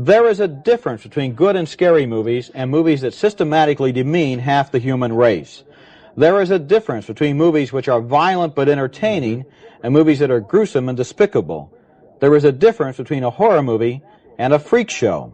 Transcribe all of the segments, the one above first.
There is a difference between good and scary movies and movies that systematically demean half the human race. There is a difference between movies which are violent but entertaining and movies that are gruesome and despicable. There is a difference between a horror movie and a freak show.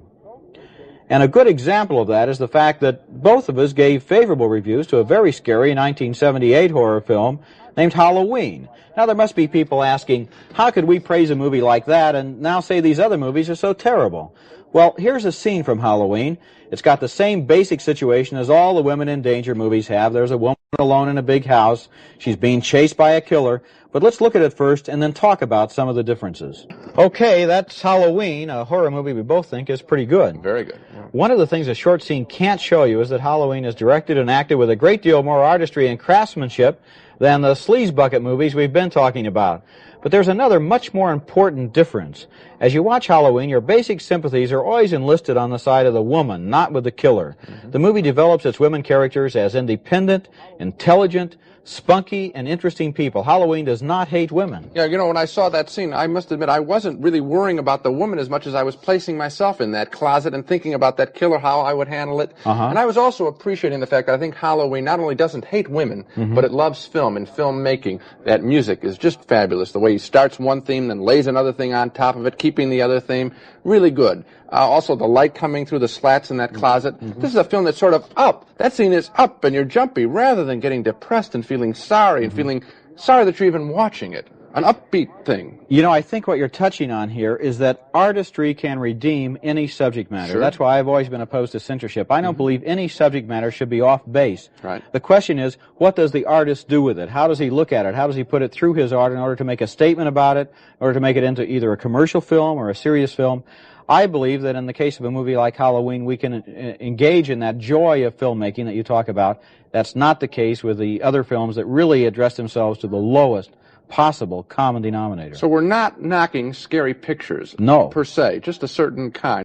And a good example of that is the fact that both of us gave favorable reviews to a very scary 1978 horror film named Halloween. Now, there must be people asking, how could we praise a movie like that and now say these other movies are so terrible? Well, here's a scene from Halloween. It's got the same basic situation as all the women in danger movies have. There's a woman alone in a big house. She's being chased by a killer. But let's look at it first and then talk about some of the differences. Okay, that's Halloween, a horror movie we both think is pretty good. Very good. Yeah. One of the things a short scene can't show you is that Halloween is directed and acted with a great deal more artistry and craftsmanship than the sleaze bucket movies we've been talking about. But there's another much more important difference. As you watch Halloween, your basic sympathies are always enlisted on the side of the woman, not with the killer. The movie develops its women characters as independent, intelligent, spunky, and interesting people. Halloween does not hate women. Yeah, you know, when I saw that scene, I must admit I wasn't really worrying about the woman as much as I was placing myself in that closet and thinking about that killer, how I would handle it. And I was also appreciating the fact that I think Halloween not only doesn't hate women, but it loves film and filmmaking. That music is just fabulous. The way he starts one theme, then lays another thing on top of it, keeping the other theme. Really good. Also, the light coming through the slats in that closet. This is a film that's sort of up. That scene is up, and you're jumpy, rather than getting depressed and feeling sorry and feeling sorry that you're even watching it. An upbeat thing. You know, I think what you're touching on here is that artistry can redeem any subject matter. Sure. That's why I've always been opposed to censorship. I don't believe any subject matter should be off base. Right. The question is, what does the artist do with it? How does he look at it? How does he put it through his art in order to make a statement about it, in order to make it into either a commercial film or a serious film? I believe that in the case of a movie like Halloween, we can engage in that joy of filmmaking that you talk about. That's not the case with the other films that really address themselves to the lowest possible common denominator. So we're not knocking scary pictures. No. Per se, just a certain kind.